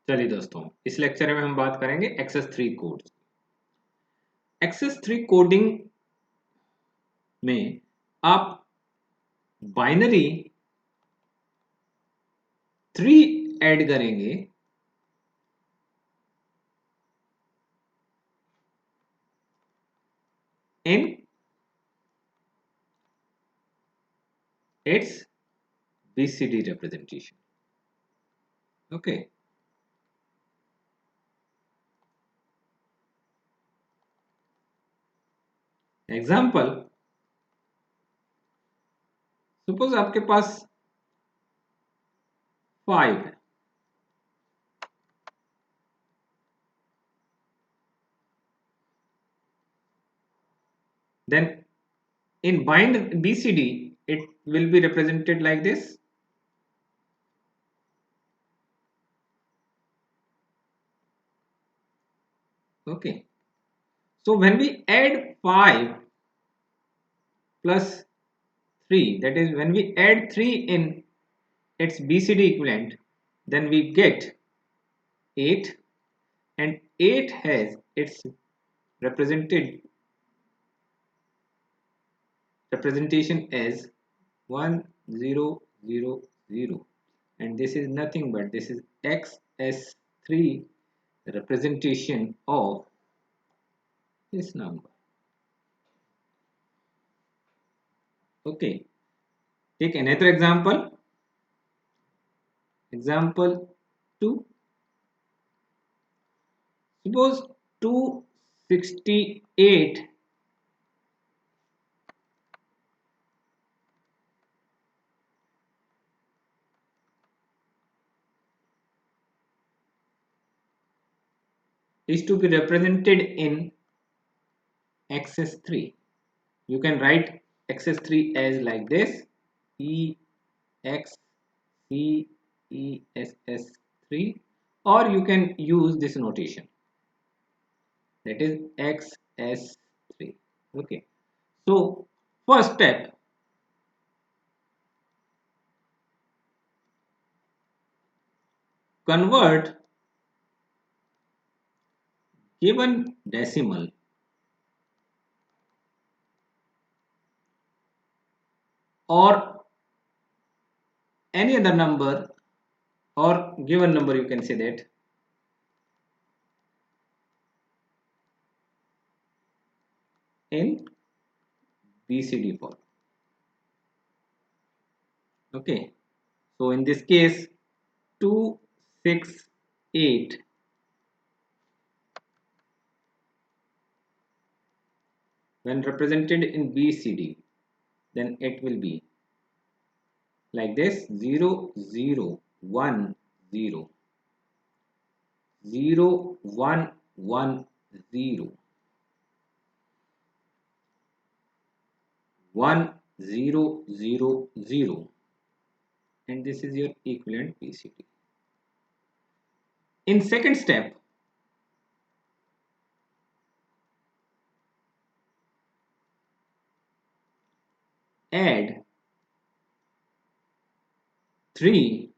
चलिए दोस्तों, इस लेक्चर में हम बात करेंगे एक्सेस 3 कोड। एक्सेस 3 कोडिंग में आप बाइनरी 3 ऐड करेंगे इन its BCD representation. Okay. Example, suppose आपके पास 5 है, then in bind BCD it will be represented like this. Okay, so when we add 5 plus 3, that is when we add 3 in its BCD equivalent, then we get 8, and 8 has its representation as 1000, and this is nothing but this is XS3 representation of this number. Okay, take another example. Example 2. Suppose 268 is to be represented in XS3. You can write XS3 as like this: EXCESS3, or you can use this notation, that is XS3. Okay, so first step, convert given decimal or any other number or given number, you can say that, in BCD form. Okay, so in this case 268 when represented in BCD, then it will be like this: 0 0 1 0 0 1 1 0 1 0 0 0, and this is your equivalent BCD. In second step, add 3,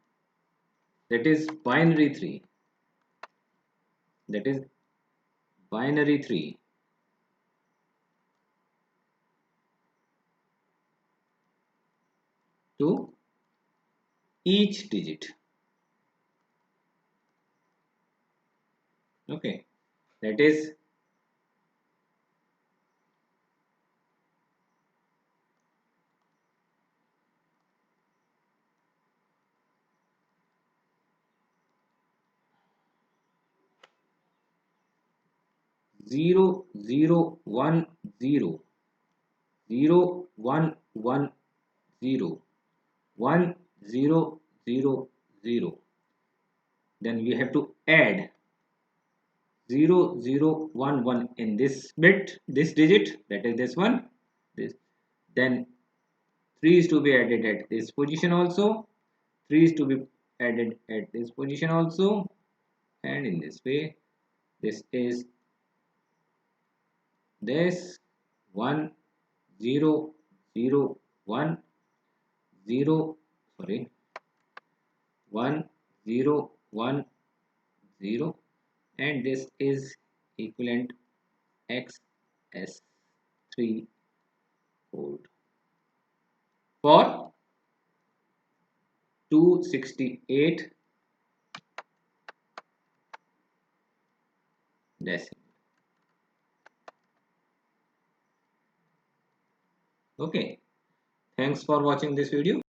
that is binary 3, that is binary 3 to each digit. Okay, that is 0 0 1 0 0 1 1 0 1 0 0 0. Then we have to add 0 0 1 1 in this bit, this digit, that is this one, this. Then 3 is to be added at this position also, 3 is to be added at this position also, and in this way this is this 1 0 0 1 0, sorry, 1 0 1 0, and this is equivalent XS3 volt for 268 decimal. Okay, thanks for watching this video.